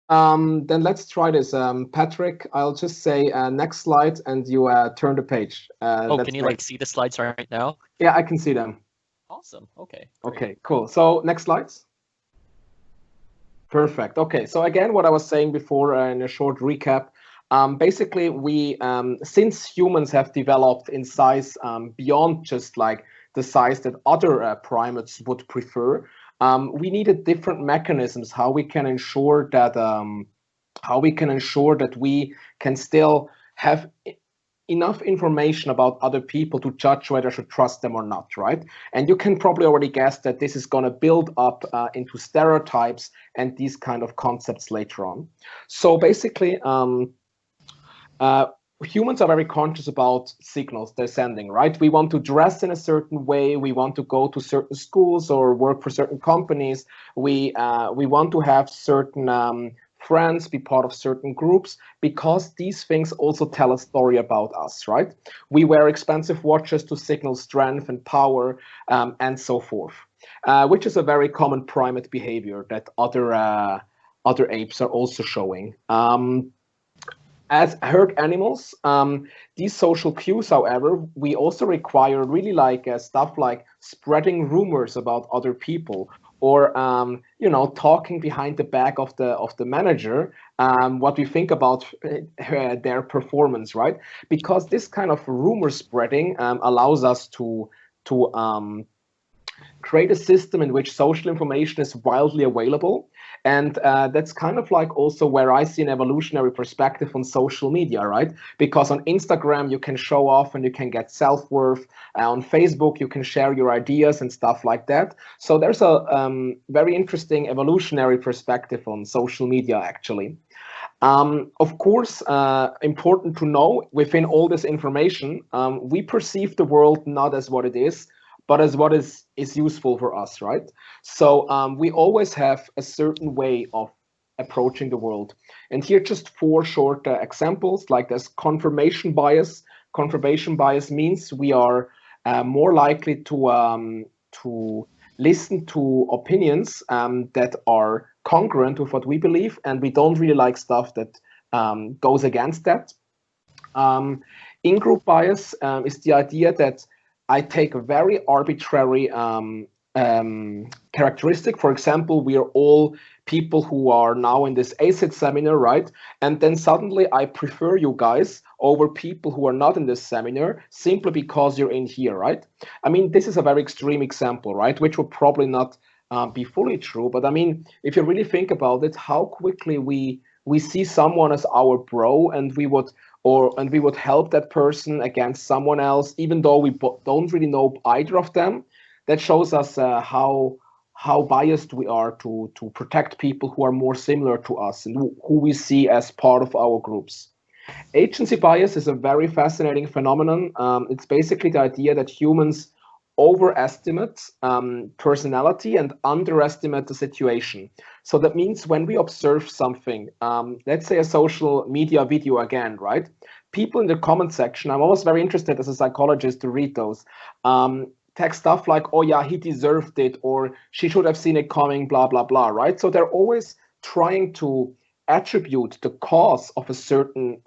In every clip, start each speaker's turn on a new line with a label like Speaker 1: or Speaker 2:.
Speaker 1: Then let's try this. Patrick, I'll just say next slide and you turn the page.
Speaker 2: Oh,
Speaker 1: That's
Speaker 2: can you
Speaker 1: great.
Speaker 2: like see the slides right now?
Speaker 1: Yeah, I can see them.
Speaker 2: Awesome. Okay. Great.
Speaker 1: Okay, cool. So next slides. Perfect. Okay, so again, what I was saying before in a short recap, basically we, since humans have developed in size beyond just like the size that other primates would prefer, we needed different mechanisms how we can ensure that we can still have enough information about other people to judge whether I should trust them or not, right? And you can probably already guess that this is going to build up into stereotypes and these kind of concepts later on. So basically, uh, humans are very conscious about signals they're sending, right? We want to dress in a certain way. We want to go to certain schools or work for certain companies. We want to have certain friends, be part of certain groups, because these things also tell a story about us, right? We wear expensive watches to signal strength and power, and so forth, which is a very common primate behavior that other apes are also showing. As herd animals, these social cues, however, we also require really like stuff like spreading rumors about other people, or talking behind the back of the manager what we think about their performance, right? Because this kind of rumor spreading allows us to create a system in which social information is wildly available. And that's kind of like also where I see an evolutionary perspective on social media, right? Because on Instagram, you can show off and you can get self-worth. On Facebook, you can share your ideas and stuff like that. So there's a very interesting evolutionary perspective on social media, actually. Of course, important to know, within all this information, we perceive the world not as what it is, but as what is useful for us, right? So we always have a certain way of approaching the world. And here, just four short examples. Like there's confirmation bias. Confirmation bias means we are more likely to listen to opinions that are congruent with what we believe, and we don't really like stuff that goes against that. In-group bias is the idea that I take a very arbitrary characteristic. For example, we are all people who are now in this ACIT seminar, right? And then suddenly I prefer you guys over people who are not in this seminar simply because you're in here, right? I mean, this is a very extreme example, right? Which will probably not be fully true. But I mean, if you really think about it, how quickly we see someone as our bro, and we would help that person against someone else, even though we don't really know either of them. That shows us how biased we are to protect people who are more similar to us and who we see as part of our groups. Agency bias is a very fascinating phenomenon. It's basically the idea that humans overestimate personality and underestimate the situation. So that means when we observe something, let's say a social media video again, right? People in the comment section, I'm always very interested as a psychologist to read those. Text stuff like, oh yeah, he deserved it, or she should have seen it coming, blah, blah, blah, right? So they're always trying to attribute the cause of a certain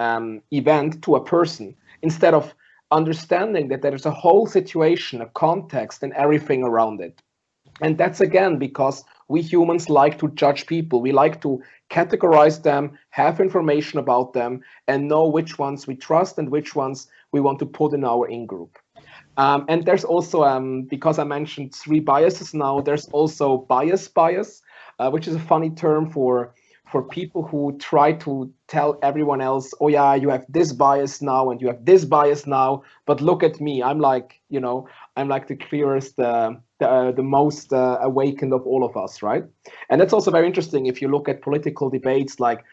Speaker 1: event to a person instead of understanding that there is a whole situation, a context, and everything around it. And that's again because we humans like to judge people. We like to categorize them, have information about them, and know which ones we trust and which ones we want to put in our in-group. And there's also, because I mentioned three biases now, there's also bias, which is a funny term for people who try to tell everyone else, oh yeah, you have this bias now and you have this bias now, but look at me, I'm like the clearest, the most awakened of all of us, right? And that's also very interesting if you look at political debates, like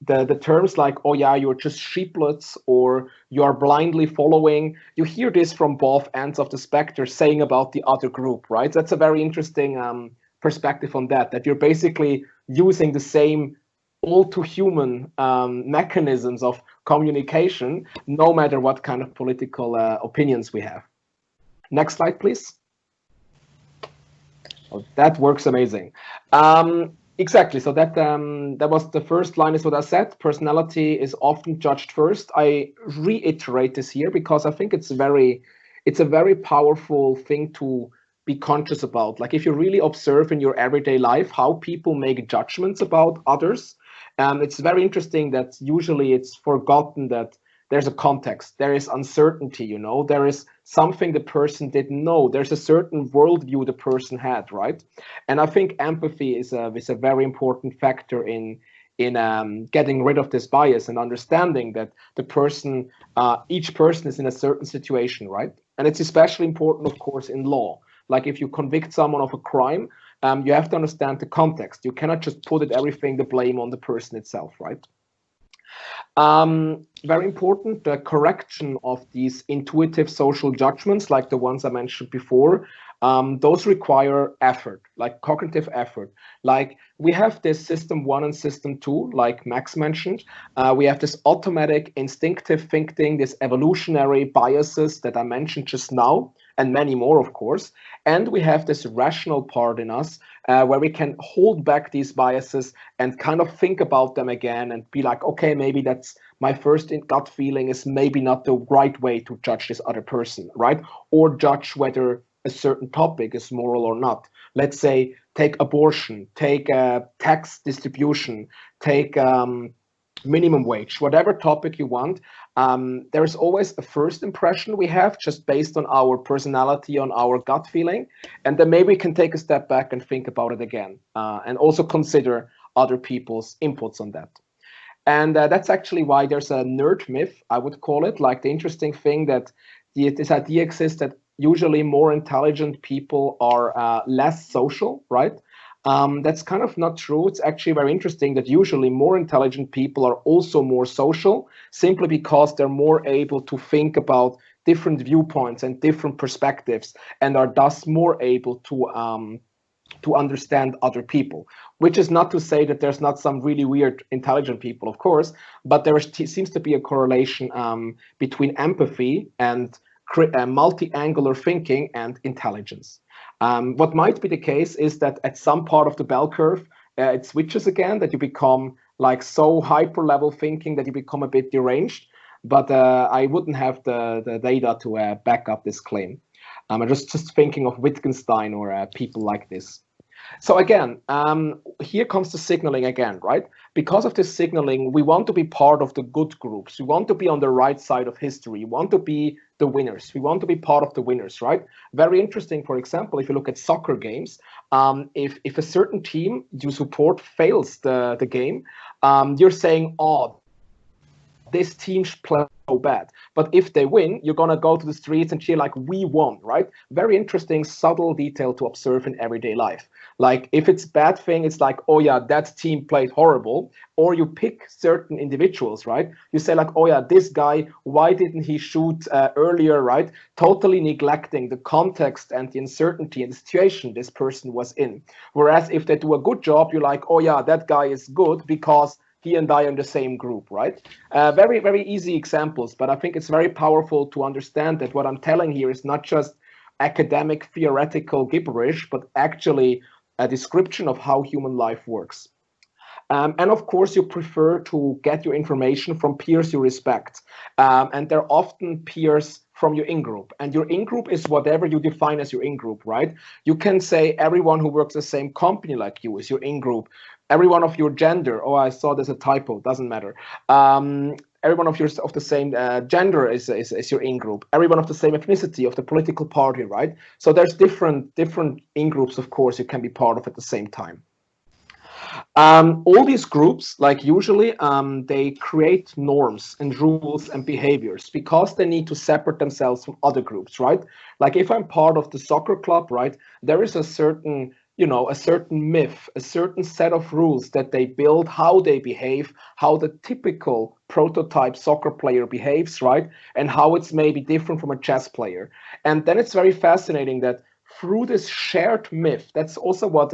Speaker 1: the terms like, oh yeah, you're just sheeplets, or you are blindly following. You hear this from both ends of the spectrum saying about the other group, right? That's a very interesting perspective on that you're basically using the same all too human mechanisms of communication, no matter what kind of political opinions we have. Next slide, please. Oh, that works amazing. Exactly. So that was the first line is what I said. Personality is often judged first. I reiterate this here because I think it's a very powerful thing to be conscious about. Like if you really observe in your everyday life how people make judgments about others, it's very interesting that usually it's forgotten that there's a context, there is uncertainty, there is something the person didn't know, there's a certain worldview the person had, right? And I think empathy is a very important factor in getting rid of this bias and understanding that each person is in a certain situation, right? And it's especially important, of course, in law. Like if you convict someone of a crime, you have to understand the context. You cannot just put everything the blame on the person itself, right? Very important, the correction of these intuitive social judgments, like the ones I mentioned before, those require effort, like cognitive effort. Like we have this system 1 and system 2, like Max mentioned. We have this automatic instinctive thinking, this evolutionary biases that I mentioned just now, and many more, of course. And we have this rational part in us where we can hold back these biases and kind of think about them again and be like, okay, maybe that's my first gut feeling is maybe not the right way to judge this other person, right? Or judge whether a certain topic is moral or not. Let's say, take abortion, take tax distribution, take minimum wage, whatever topic you want. There is always a first impression we have just based on our personality, on our gut feeling. And then maybe we can take a step back and think about it again and also consider other people's inputs on that. And that's actually why there's a nerd myth, I would call it, like the interesting thing that this idea exists that usually more intelligent people are less social, right? That's kind of not true. It's actually very interesting that usually more intelligent people are also more social, simply because they're more able to think about different viewpoints and different perspectives, and are thus more able to understand other people. Which is not to say that there's not some really weird intelligent people, of course, but there seems to be a correlation between empathy and multi-angular thinking and intelligence. What might be the case is that at some part of the bell curve, it switches again, that you become like so hyper level thinking that you become a bit deranged. But I wouldn't have the data to back up this claim. I'm just thinking of Wittgenstein or people like this. So again, here comes the signaling again, right? Because of this signaling, we want to be part of the good groups. We want to be on the right side of history. We want to be the winners. We want to be part of the winners, right? Very interesting, for example, if you look at soccer games, if a certain team you support fails the game, you're saying, oh, this team play so bad. But if they win, you're going to go to the streets and cheer like we won, right? Very interesting, subtle detail to observe in everyday life. Like if it's bad thing, it's like, oh yeah, that team played horrible. Or you pick certain individuals, right? You say like, oh yeah, this guy, why didn't he shoot earlier, right? Totally neglecting the context and the uncertainty and the situation this person was in. Whereas if they do a good job, you're like, oh yeah, that guy is good because he and I are in the same group, right? Very, very easy examples, but I think it's very powerful to understand that what I'm telling here is not just academic theoretical gibberish, but actually a description of how human life works. And of course, you prefer to get your information from peers you respect. And they're often peers from your in-group. And your in-group is whatever you define as your in-group, right? You can say everyone who works the same company like you is your in-group. Everyone of your gender, oh, I saw there's a typo, doesn't matter. Everyone of the same gender is your in-group. Everyone of the same ethnicity, of the political party, right? So there's different in-groups, of course, you can be part of at the same time. All these groups, like usually, they create norms and rules and behaviors because they need to separate themselves from other groups, right? Like if I'm part of the soccer club, right, there is a certain myth, a certain set of rules that they build, how they behave, how the typical prototype soccer player behaves, right? And how it's maybe different from a chess player. And then it's very fascinating that through this shared myth, that's also what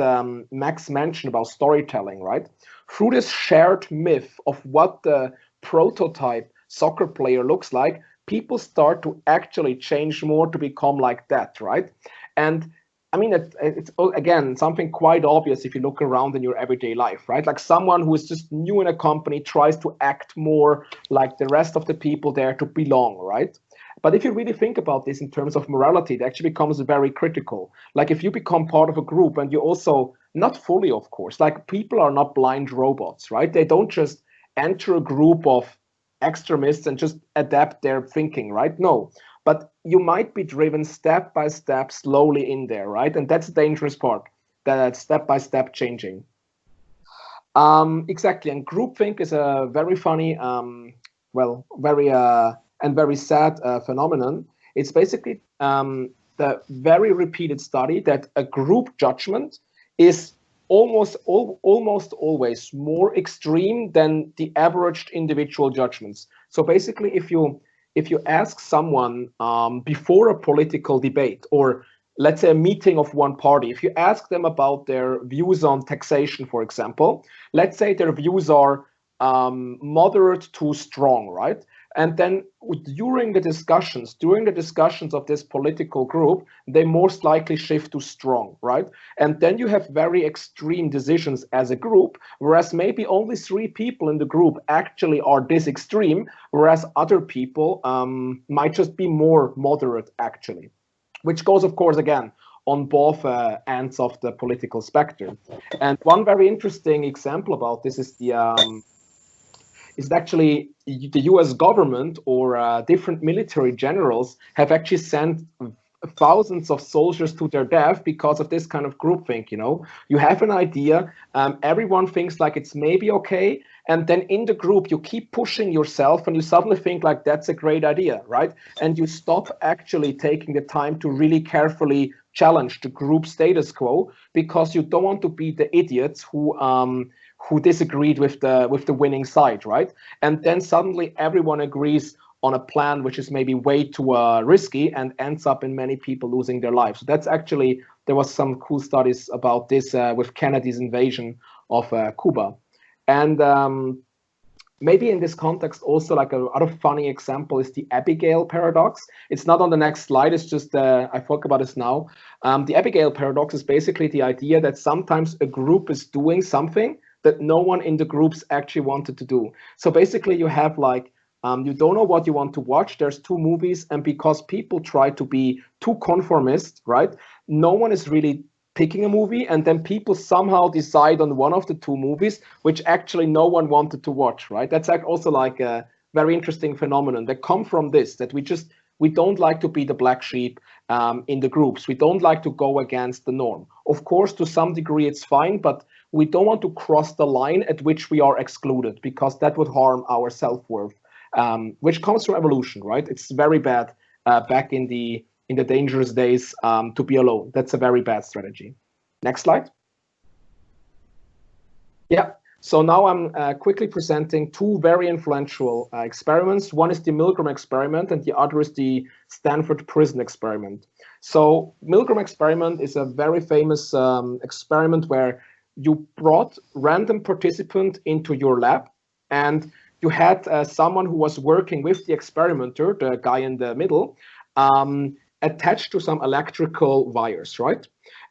Speaker 1: Max mentioned about storytelling, right? Through this shared myth of what the prototype soccer player looks like, people start to actually change more to become like that, right? And I mean, it's again something quite obvious if you look around in your everyday life, right? Like someone who is just new in a company tries to act more like the rest of the people there to belong, right? But if you really think about this in terms of morality, it actually becomes very critical. Like if you become part of a group and you also, not fully, of course, like people are not blind robots, right? They don't just enter a group of extremists and just adapt their thinking, right? No, but you might be driven step by step slowly in there, right? And that's the dangerous part, that step by step changing. Exactly. And groupthink is a very funny, very and very sad phenomenon. It's basically the very repeated study that a group judgment is almost always more extreme than the averaged individual judgments. So basically, if you ask someone before a political debate, or let's say a meeting of one party, if you ask them about their views on taxation, for example, let's say their views are moderate to strong, right? And then during the discussions of this political group, they most likely shift to strong, right? And then you have very extreme decisions as a group, whereas maybe only 3 people in the group actually are this extreme, whereas other people might just be more moderate actually, which goes, of course, again, on both ends of the political spectrum. And one very interesting example about this is actually the US government or different military generals have actually sent thousands of soldiers to their death because of this kind of groupthink. You have an idea, everyone thinks like it's maybe okay, and then in the group you keep pushing yourself and you suddenly think like that's a great idea, right? And you stop actually taking the time to really carefully challenge the group status quo because you don't want to be the idiots who disagreed with the winning side, right? And then suddenly everyone agrees on a plan which is maybe way too risky and ends up in many people losing their lives. So that's actually, there was some cool studies about this with Kennedy's invasion of Cuba. And maybe in this context also, like a other funny example is the Abigail paradox. It's not on the next slide, it's just I talk about this now. The Abigail paradox is basically the idea that sometimes a group is doing something that no one in the groups actually wanted to do. So basically you have like, you don't know what you want to watch. There's 2 movies, and because people try to be too conformist, right? No one is really picking a movie, and then people somehow decide on one of the 2 movies, which actually no one wanted to watch, right? That's also like a very interesting phenomenon that come from this, that we don't like to be the black sheep in the groups. We don't like to go against the norm. Of course, to some degree, it's fine, but we don't want to cross the line at which we are excluded, because that would harm our self-worth, which comes from evolution, right? It's very bad back in the dangerous days to be alone. That's a very bad strategy. Next slide. Yeah. So now I'm quickly presenting 2 very influential experiments. One is the Milgram experiment, and the other is the Stanford prison experiment. So Milgram experiment is a very famous experiment where you brought random participant into your lab, and you had someone who was working with the experimenter, the guy in the middle, attached to some electrical wires, right?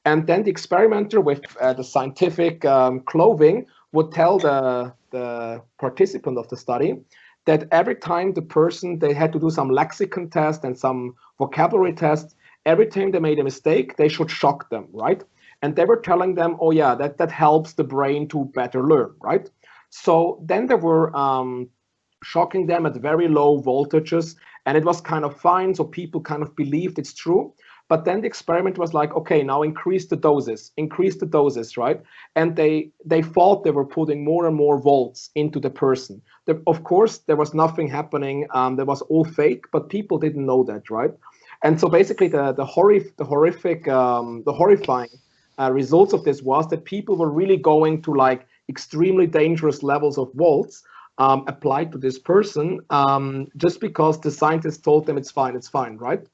Speaker 1: And then the experimenter with the scientific clothing would tell the participant of the study that every time they had to do some lexicon test and some vocabulary test, every time they made a mistake, they should shock them, right? And they were telling them, oh yeah, that helps the brain to better learn, right? So then they were shocking them at very low voltages, and it was kind of fine, so people kind of believed it's true. But then the experiment was like, okay, now increase the doses, right? And they thought they were putting more and more volts into the person. Of course, there was nothing happening. There was all fake, but people didn't know that, right? And so basically, the horrifying results of this was that people were really going to like extremely dangerous levels of volts applied to this person just because the scientists told them it's fine, right?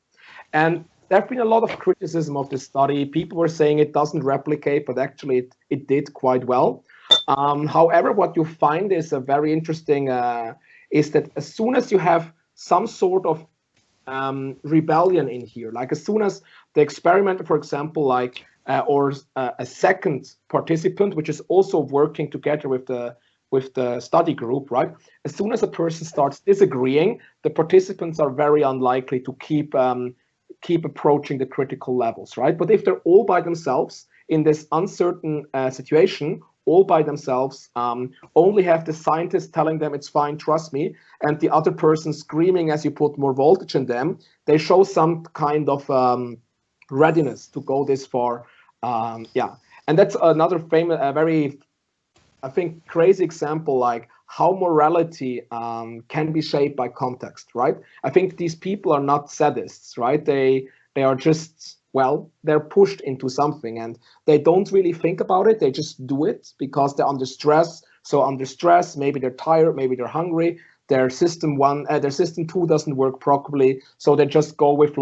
Speaker 1: And there have been a lot of criticism of this study. People were saying it doesn't replicate, but actually it did quite well. However, what you find is a very interesting, is that as soon as you have some sort of rebellion in here. Like as soon as the experimenter, for example, like or a second participant, which is also working together with the study group, right? As soon as a person starts disagreeing, the participants are very unlikely to keep approaching the critical levels, right? But if they're all by themselves in this uncertain situation, all by themselves, only have the scientist telling them it's fine, trust me, and the other person screaming as you put more voltage in them, they show some kind of readiness to go this far. Yeah, and that's another famous, very, I think, crazy example, like how morality can be shaped by context, right? I think these people are not sadists, right? They are just, well, they're pushed into something and they don't really think about it. They just do it because they're under stress. So under stress, maybe they're tired, maybe they're hungry. Their system two doesn't work properly, so they just go with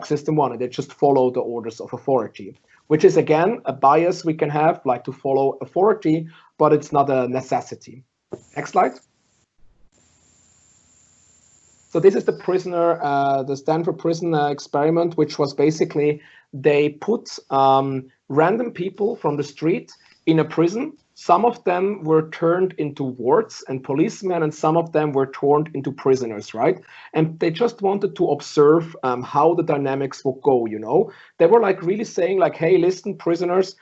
Speaker 1: system one, and they just follow the orders of authority, which is again a bias we can have, like to follow authority, but it's not a necessity. Next slide. So this is the prisoner, the Stanford prison experiment, which was basically they put random people from the street in a prison. Some of them were turned into wards and policemen, and some of them were turned into prisoners, right? And they just wanted to observe how the dynamics would go, you know? They were like really saying like, hey, listen, prisoners,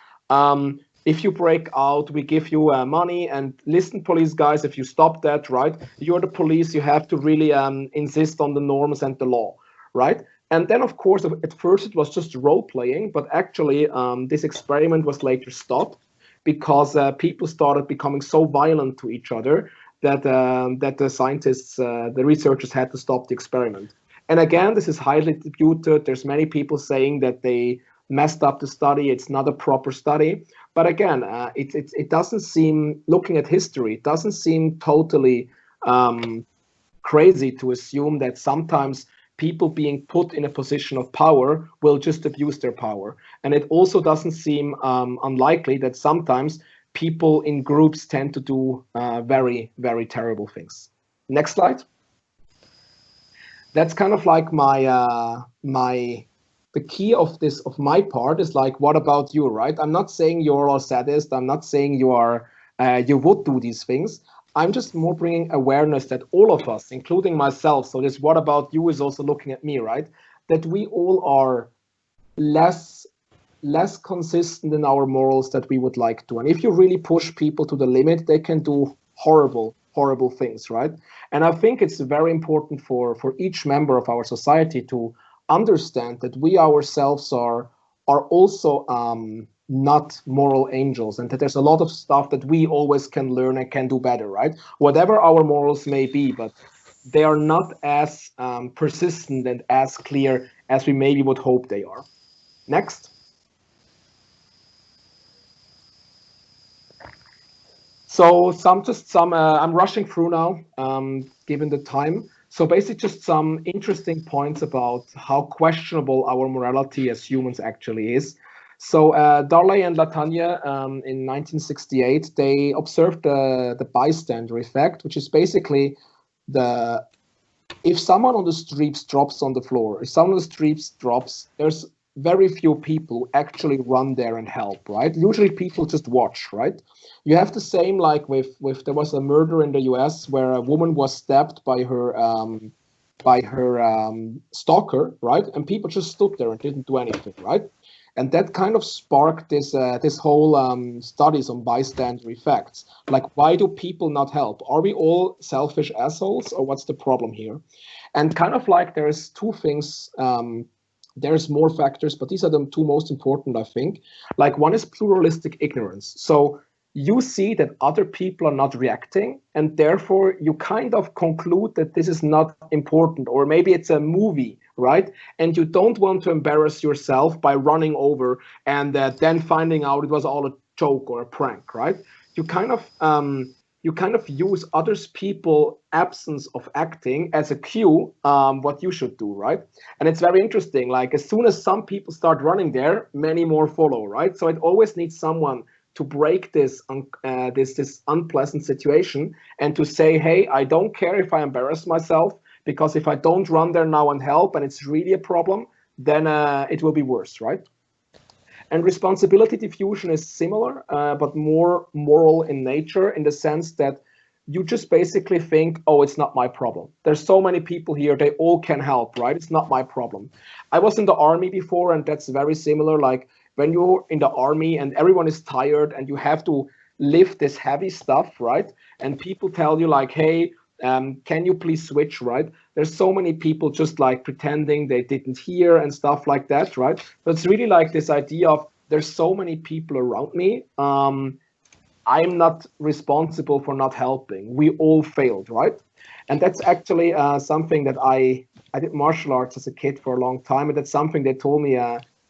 Speaker 1: if you break out, we give you money, and listen, police guys, if you stop that, right? You're the police, you have to really insist on the norms and the law, right? And then, of course, at first it was just role playing, but actually this experiment was later stopped because people started becoming so violent to each other that the scientists, the researchers had to stop the experiment. And again, this is highly disputed. There's many people saying that they messed up the study. It's not a proper study. But again, it doesn't seem, looking at history, it doesn't seem totally crazy to assume that sometimes people being put in a position of power will just abuse their power. And it also doesn't seem unlikely that sometimes people in groups tend to do very, very terrible things. Next slide. That's kind of like the key of my part is like, what about you, right? I'm not saying you're a sadist. I'm not saying you would do these things. I'm just more bringing awareness that all of us, including myself, so this what about you is also looking at me, right? That we all are less consistent in our morals that we would like to. And if you really push people to the limit, they can do horrible things, right? And I think it's very important for each member of our society to understand that we ourselves are also not moral angels, and that there's a lot of stuff that we always can learn and can do better, right? Whatever our morals may be, but they are not as persistent and as clear as we maybe would hope they are. Next. So I'm rushing through now, given the time. So basically just some interesting points about how questionable our morality as humans actually is. So Darley and Latanya in 1968, they observed the bystander effect, which is basically if someone on the streets drops on the floor, if someone on the streets drops, there's very few people who actually run there and help, right? Usually people just watch, right? You have the same like with there was a murder in the US where a woman was stabbed by her stalker, right? And people just stood there and didn't do anything, right? And that kind of sparked this whole studies on bystander effects. Like, why do people not help? Are we all selfish assholes, or what's the problem here? And kind of like there's two things. There's more factors, but these are the two most important, I think. Like, one is pluralistic ignorance. So you see that other people are not reacting, and therefore you kind of conclude that this is not important, or maybe it's a movie, right? And you don't want to embarrass yourself by running over and then finding out it was all a joke or a prank, right? You kind of use others people absence of acting as a cue what you should do, right? And it's very interesting, like as soon as some people start running there, many more follow, right? So it always needs someone to break this unpleasant situation and to say, hey, I don't care if I embarrass myself, because if I don't run there now and help and it's really a problem, then it will be worse, right? And responsibility diffusion is similar, but more moral in nature, in the sense that you just basically think, oh, it's not my problem. There's so many people here, they all can help, right? It's not my problem. I was in the army before, and that's very similar. Like when you're in the army and everyone is tired and you have to lift this heavy stuff, right? And people tell you like, hey, can you please switch, right? There's so many people just like pretending they didn't hear and stuff like that, right? So it's really like this idea of there's so many people around me. I'm not responsible for not helping. We all failed, right? And that's actually something that I did martial arts as a kid for a long time, and that's something they told me.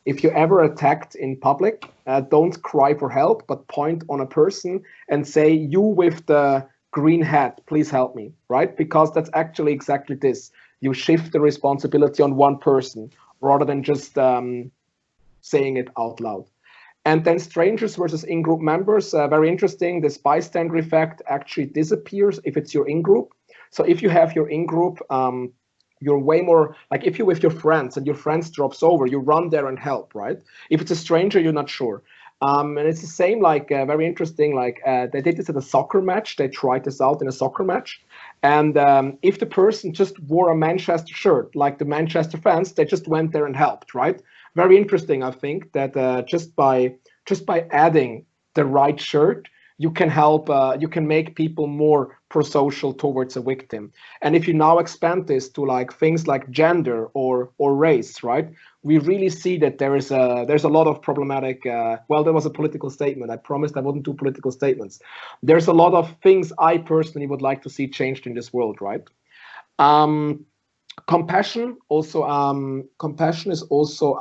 Speaker 1: If you're ever attacked in public, don't cry for help, but point on a person and say, "You with the green hat, please help me," right? Because that's actually exactly this. You shift the responsibility on one person rather than just saying it out loud. And then strangers versus in-group members, very interesting. This bystander effect actually disappears if it's your in-group. So if you have your in-group, you're way more, like if you're with your friends and your friends drops over, you run there and help, right? If it's a stranger, you're not sure. And it's the same, like very interesting, like they did this at a soccer match. They tried this out in a soccer match. And if the person just wore a Manchester shirt, like the Manchester fans, they just went there and helped, right? Very interesting, I think, that just by adding the right shirt, you can help, you can make people more pro-social towards a victim. And if you now expand this to like things like gender or race, right? We really see that there's a lot of problematic. Well, there was a political statement. I promised I wouldn't do political statements. There's a lot of things I personally would like to see changed in this world, right? Compassion also. Compassion is also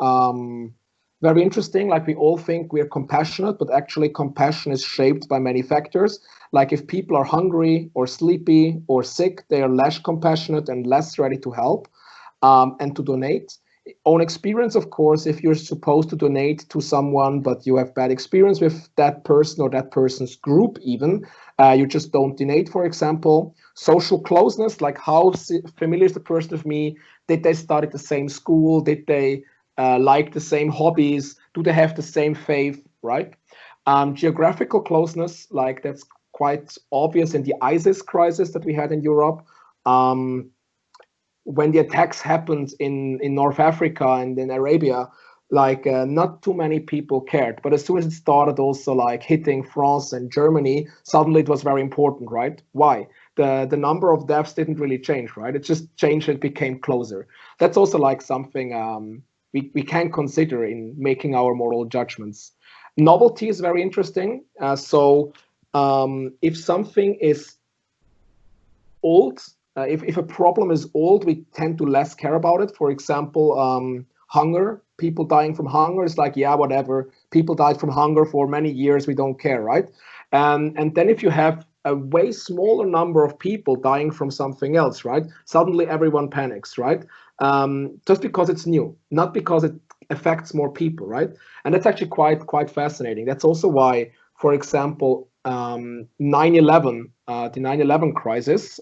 Speaker 1: very interesting. Like we all think we're compassionate, but actually compassion is shaped by many factors. Like if people are hungry or sleepy or sick, they are less compassionate and less ready to help and to donate. Own experience, of course, if you're supposed to donate to someone, but you have bad experience with that person or that person's group even, you just don't donate, for example. Social closeness, like how familiar is the person with me? Did they study the same school? Did they like the same hobbies? Do they have the same faith, right? Geographical closeness, like that's quite obvious in the ISIS crisis that we had in Europe. When the attacks happened in North Africa and in Arabia, like not too many people cared. But as soon as it started also like hitting France and Germany, suddenly it was very important, right? Why? The number of deaths didn't really change, right? It just changed, it became closer. That's also like something we can consider in making our moral judgments. Novelty is very interesting. So if something is old, if a problem is old, we tend to less care about it. For example, hunger, people dying from hunger is like, yeah, whatever. People died from hunger for many years, we don't care, right? And then if you have a way smaller number of people dying from something else, right? Suddenly everyone panics, right? Just because it's new, not because it affects more people, right? And that's actually quite fascinating. That's also why, for example, 9/11, the 9/11 crisis,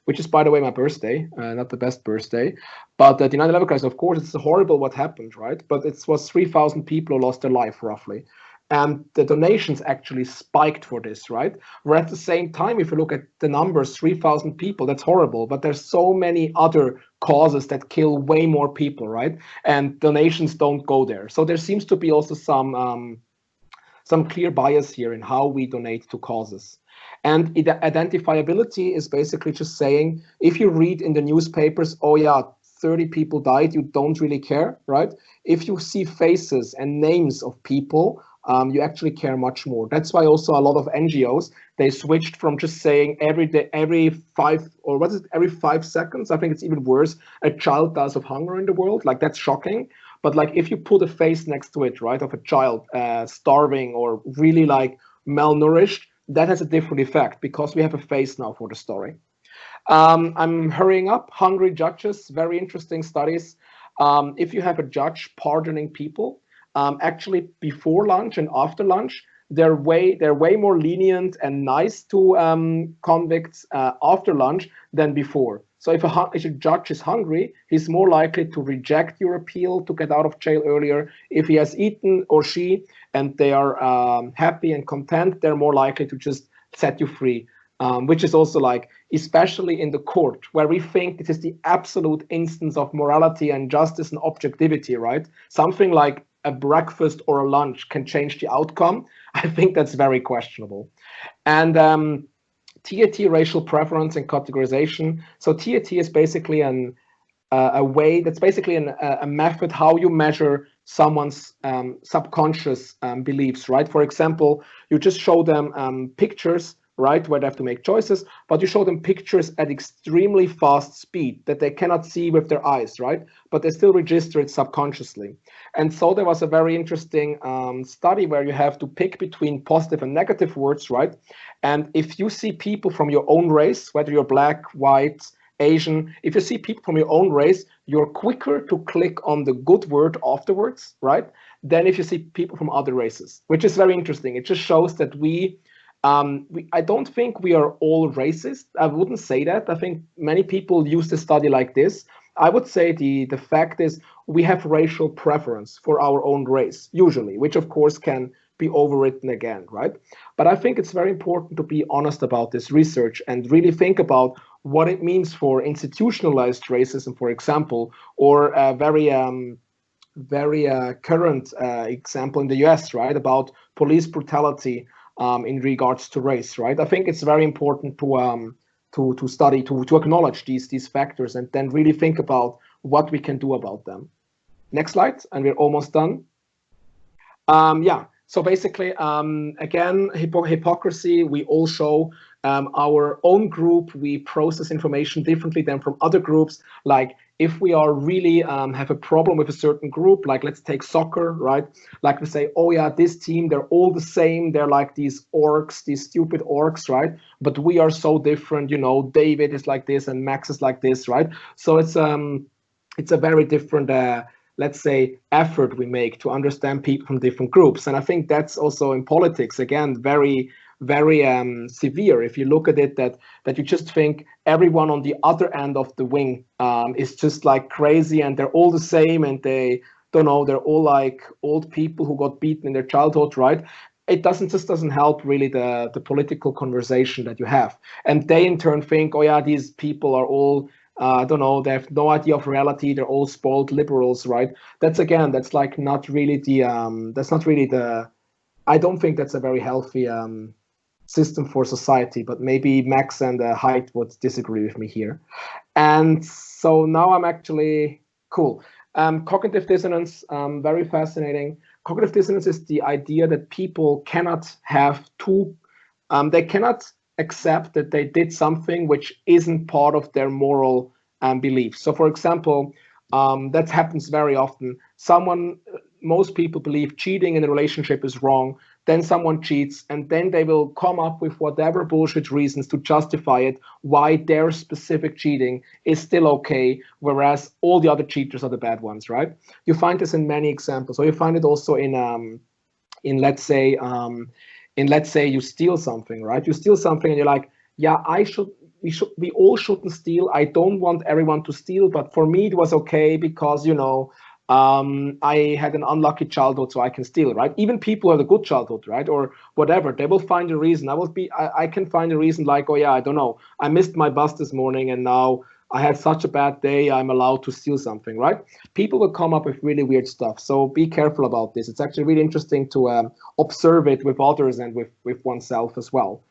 Speaker 1: which is, by the way, my birthday, not the best birthday, but the 9/11 crisis, of course, it's horrible what happened, right? But it was 3,000 people who lost their life, roughly. And the donations actually spiked for this, right? Where at the same time, if you look at the numbers, 3,000 people, that's horrible. But there's so many other causes that kill way more people, right? And donations don't go there. So there seems to be also some clear bias here in how we donate to causes. And identifiability is basically just saying, if you read in the newspapers, oh yeah, 30 people died, you don't really care, right? If you see faces and names of people, you actually care much more. That's why also a lot of NGOs, they switched from just saying every day, every 5 seconds, I think it's even worse, a child dies of hunger in the world. Like that's shocking. But like if you put a face next to it, right, of a child starving or really like malnourished, that has a different effect because we have a face now for the story. I'm hurrying up. Hungry judges, very interesting studies. If you have a judge pardoning people, actually before lunch and after lunch, they're way more lenient and nice to convicts after lunch than before. So if a judge is hungry, he's more likely to reject your appeal to get out of jail earlier. If he has eaten, or she, and they are happy and content, they're more likely to just set you free. Which is also like, especially in the court, where we think this is the absolute instance of morality and justice and objectivity, right? Something like a breakfast or a lunch can change the outcome. I think that's very questionable. And TAT, racial preference and categorization. So TAT is basically a way, that's basically a method how you measure someone's subconscious beliefs, right? For example, you just show them pictures, right, where they have to make choices, but you show them pictures at extremely fast speed that they cannot see with their eyes, right? But they still register it subconsciously. And so there was a very interesting study where you have to pick between positive and negative words, right? And if you see people from your own race, whether you're black, white, Asian, if you see people from your own race, you're quicker to click on the good word afterwards, right? Than if you see people from other races, which is very interesting. It just shows that I don't think we are all racist. I wouldn't say that. I think many people use the study like this. I would say the fact is we have racial preference for our own race, usually, which of course can be overwritten again, right? But I think it's very important to be honest about this research and really think about what it means for institutionalized racism, for example, or a very current example in the US, right, about police brutality in regards to race, right? I think it's very important to study, to acknowledge these factors, and then really think about what we can do about them. Next slide, and we're almost done. Yeah. So basically, again, hypocrisy. We all show our own group. We process information differently than from other groups. Like if we are really have a problem with a certain group, like let's take soccer, right? Like we say, oh yeah, this team, they're all the same. They're like these orcs, these stupid orcs, right? But we are so different. You know, David is like this and Max is like this, right? So it's a very different let's say, effort we make to understand people from different groups. And I think that's also in politics, again, very, very severe. If you look at it, that you just think everyone on the other end of the wing is just like crazy and they're all the same and they don't know, they're all like old people who got beaten in their childhood, right? It just doesn't help really the political conversation that you have. And they in turn think, oh yeah, these people are all I don't know, they have no idea of reality. They're all spoiled liberals, right? That's like not really I don't think that's a very healthy system for society, but maybe Max and Haidt would disagree with me here. And so now I'm actually cool. Cognitive dissonance, very fascinating. Cognitive dissonance is the idea that people cannot have they cannot accept that they did something which isn't part of their moral beliefs. So, for example, that happens very often. Most people believe cheating in a relationship is wrong. Then someone cheats, and then they will come up with whatever bullshit reasons to justify it, why their specific cheating is still okay, whereas all the other cheaters are the bad ones, right? You find this in many examples. So you find it also in let's say you steal something, right? You steal something and you're like, yeah, we all shouldn't steal. I don't want everyone to steal, but for me it was okay because, you know, I had an unlucky childhood, so I can steal, right? Even people who had a good childhood, right? Or whatever, they will find a reason. I can find a reason like, oh yeah, I don't know, I missed my bus this morning and now I had such a bad day, I'm allowed to steal something, right? People will come up with really weird stuff. So be careful about this. It's actually really interesting to observe it with others and with oneself as well.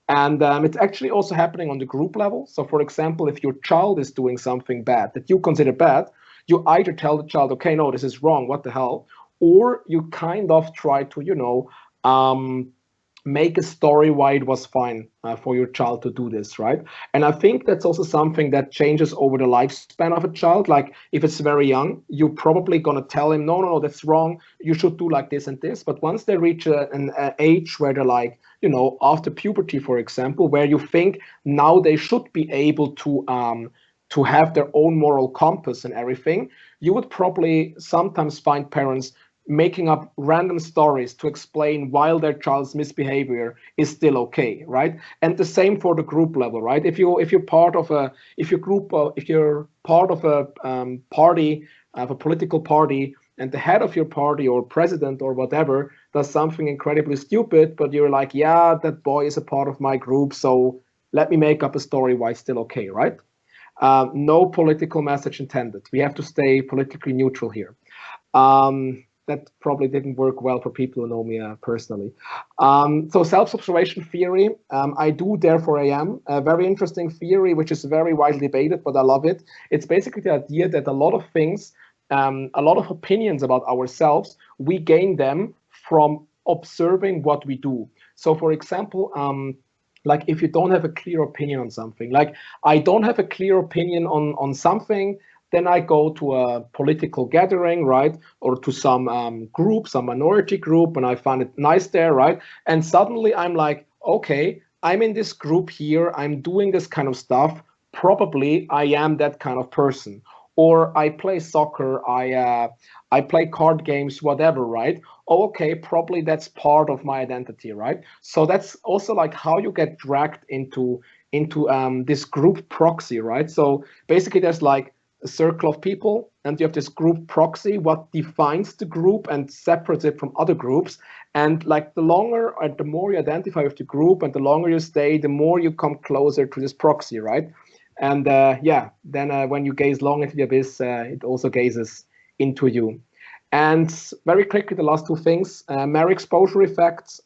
Speaker 1: And it's actually also happening on the group level. So for example, if your child is doing something bad that you consider bad, you either tell the child, okay, no, this is wrong, what the hell? Or you kind of try to, you know, make a story why it was fine for your child to do this, right? And I think that's also something that changes over the lifespan of a child. Like if it's very young, you're probably going to tell him, no, that's wrong. You should do like this and this. But once they reach an age where they're like, you know, after puberty, for example, where you think now they should be able to have their own moral compass and everything, you would probably sometimes find parents making up random stories to explain why their child's misbehavior is still okay, right? And the same for the group level, right? If you're part of a party, of a political party, and the head of your party or president or whatever does something incredibly stupid, but you're like, yeah, that boy is a part of my group, so let me make up a story why it's still okay, right? No political message intended. We have to stay politically neutral here. That probably didn't work well for people who know me personally. So self-observation theory, I do, therefore I am. A very interesting theory, which is very widely debated, but I love it. It's basically the idea that a lot of things, a lot of opinions about ourselves, we gain them from observing what we do. So for example, like if you don't have a clear opinion on something, like I don't have a clear opinion on something, then I go to a political gathering, right? Or to some group, some minority group, and I find it nice there, right? And suddenly I'm like, okay, I'm in this group here, I'm doing this kind of stuff. Probably I am that kind of person. Or I play soccer, I play card games, whatever, right? Oh, okay, probably that's part of my identity, right? So that's also like how you get dragged into this group proxy, right? So basically, there's like a circle of people, and you have this group proxy, what defines the group and separates it from other groups. And like the longer or the more you identify with the group and the longer you stay, the more you come closer to this proxy, right? And yeah, then when you gaze long into the abyss, it also gazes into you. And very quickly, the last two things, mere exposure effects,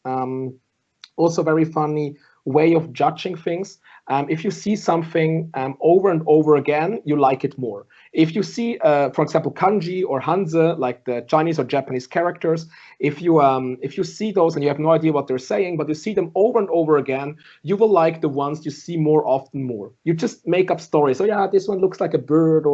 Speaker 1: also very funny way of judging things. If you see something over and over again, you like it more. If you see, for example, kanji or hanzi, like the Chinese or Japanese characters, if you see those and you have no idea what they're saying, but you see them over and over again, you will like the ones you see more often more. You just make up stories. So yeah, this one looks like a bird,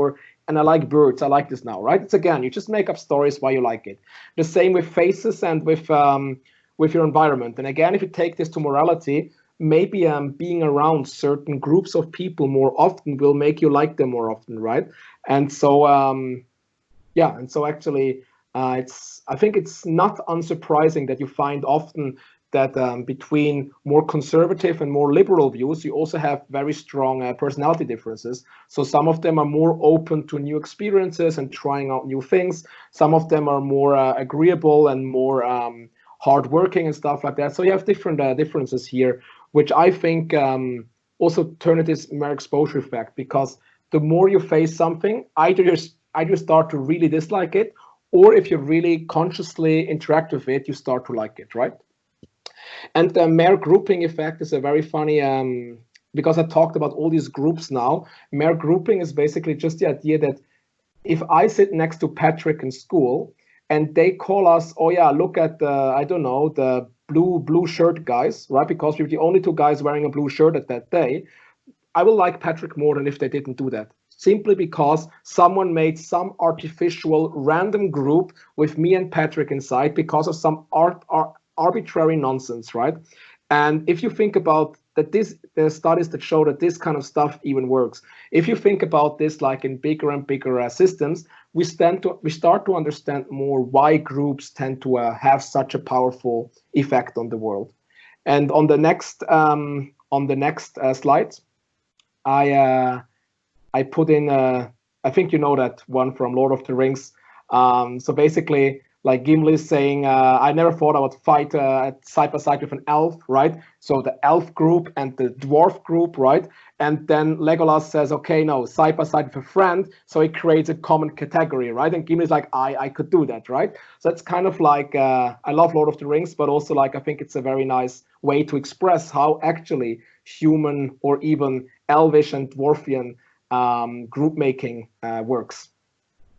Speaker 1: and I like birds. I like this now, right? It's again, you just make up stories why you like it. The same with faces and with your environment. And again, if you take this to morality, maybe being around certain groups of people more often will make you like them more often, right? And so yeah, and so actually I think it's not unsurprising that you find often that between more conservative and more liberal views, you also have very strong personality differences. So some of them are more open to new experiences and trying out new things. Some of them are more agreeable and more hardworking and stuff like that. So you have different differences here, which I think also turn it this mere exposure effect, because the more you face something, either you start to really dislike it, or if you really consciously interact with it, you start to like it, right? And the mere grouping effect is a very funny, because I talked about all these groups now. Mere grouping is basically just the idea that if I sit next to Patrick in school and they call us, oh yeah, look at the, I don't know, the blue shirt guys, right? Because we're the only two guys wearing a blue shirt at that day. I will like Patrick more than if they didn't do that. Simply because someone made some artificial random group with me and Patrick inside because of some arbitrary nonsense, right? And if you think about that, there's studies that show that this kind of stuff even works. If you think about this like in bigger and bigger systems, we start to understand more why groups tend to have such a powerful effect on the world. And on the next slide, I put in I think you know that one from Lord of the Rings. So basically, like Gimli is saying, I never thought I would fight side by side with an elf, right? So the elf group and the dwarf group, right? And then Legolas says, okay, no, side by side with a friend. So he creates a common category, right? And Gimli's like, I could do that, right? So it's kind of like, I love Lord of the Rings, but also like, I think it's a very nice way to express how actually human or even elvish and dwarfian group making works.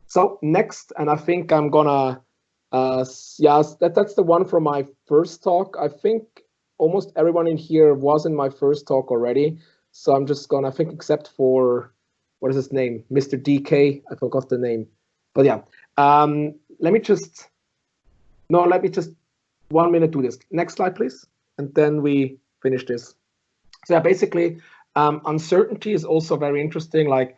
Speaker 1: So next, and I think I'm gonna, yes, that's the one from my first talk. I think almost everyone in here was in my first talk already. So I'm just gonna, I think except for, what is his name? Mr. DK, I forgot the name. But yeah, let me just 1 minute do this. Next slide, please. And then we finish this. So yeah, basically, uncertainty is also very interesting. Like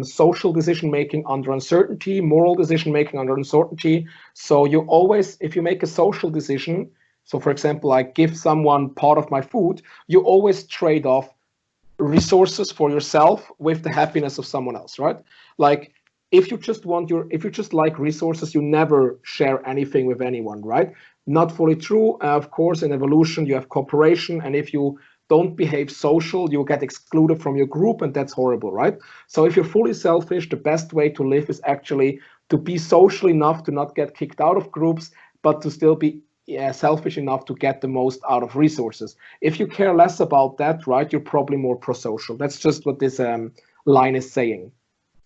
Speaker 1: social decision making under uncertainty, moral decision making under uncertainty. So you always, if you make a social decision, so for example, I give someone part of my food, you always trade off resources for yourself with the happiness of someone else, right? Like if you just like resources, you never share anything with anyone, right? Not fully true. Of course, in evolution, you have cooperation, and if you don't behave social, you get excluded from your group, and that's horrible, right? So if you're fully selfish, the best way to live is actually to be social enough to not get kicked out of groups, but to still be selfish enough to get the most out of resources. If you care less about that, right, you're probably more pro-social. That's just what this line is saying.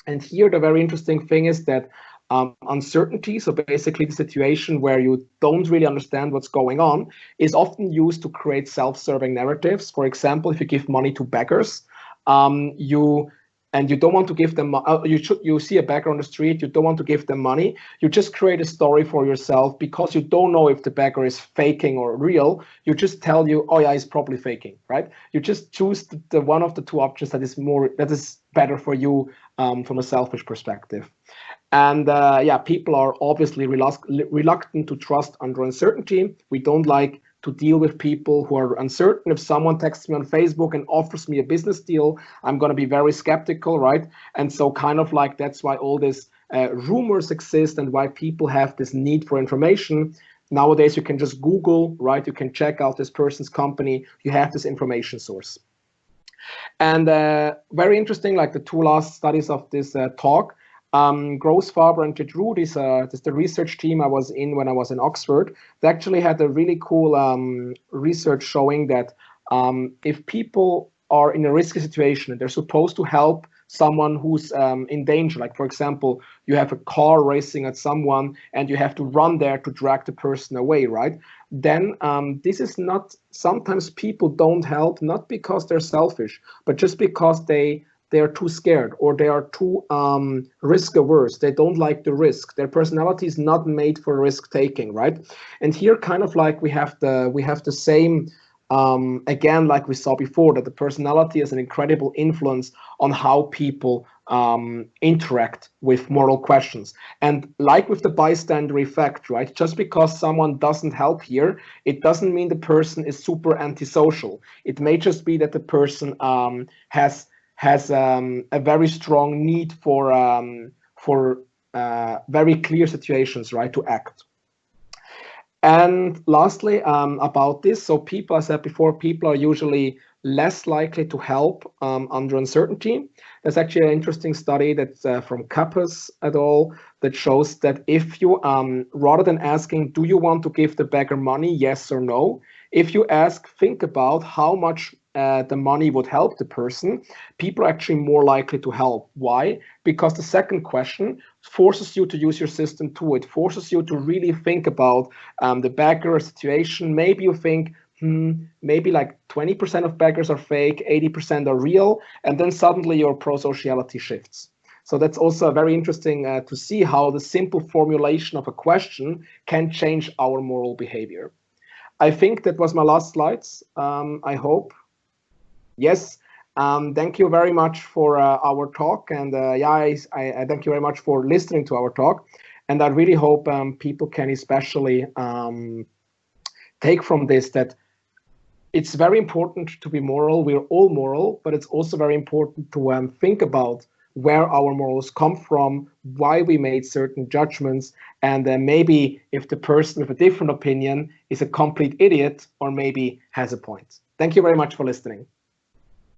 Speaker 1: And here the very interesting thing is that uncertainty, so basically the situation where you don't really understand what's going on, is often used to create self-serving narratives. For example, if you give money to beggars, you don't want to give them, you see a beggar on the street, you don't want to give them money, you just create a story for yourself because you don't know if the beggar is faking or real. You just tell you, oh yeah, he's probably faking, right? You just choose the one of the two options that is better for you from a selfish perspective. And yeah, people are obviously reluctant to trust under uncertainty. We don't like to deal with people who are uncertain. If someone texts me on Facebook and offers me a business deal, I'm going to be very skeptical, right? And so kind of like that's why all these rumors exist and why people have this need for information. Nowadays, you can just Google, right? You can check out this person's company. You have this information source. And very interesting, like the two last studies of this talk, Grossfaber and Jedru, this is the research team I was in when I was in Oxford. They actually had a really cool research showing that if people are in a risky situation and they're supposed to help someone who's in danger, like for example, you have a car racing at someone and you have to run there to drag the person away, right? Then this is not, sometimes people don't help, not because they're selfish, but just because they are too scared or they are too risk averse. They don't like the risk. Their personality is not made for risk taking, right? And here kind of like we have the same again, like we saw before, that the personality has an incredible influence on how people interact with moral questions. And like with the bystander effect, right? Just because someone doesn't help here, it doesn't mean the person is super antisocial. It may just be that the person has a very strong need for very clear situations, right, to act. And lastly, about this, so people, as I said before, people are usually less likely to help under uncertainty. There's actually an interesting study that's from Kappas et al. That shows that if you, rather than asking, do you want to give the beggar money, yes or no, if you ask, think about how much the money would help the person, people are actually more likely to help. Why? Because the second question forces you to use your system too. It forces you to really think about the beggar situation. Maybe you think, maybe like 20% of beggars are fake, 80% are real, and then suddenly your pro-sociality shifts. So that's also very interesting to see how the simple formulation of a question can change our moral behavior. I think that was my last slides, I hope. Yes, thank you very much for our talk, and yeah, I thank you very much for listening to our talk, and I really hope people can especially take from this that it's very important to be moral. We're all moral, but it's also very important to think about where our morals come from, why we made certain judgments, and then maybe if the person with a different opinion is a complete idiot or maybe has a point. Thank you very much for listening.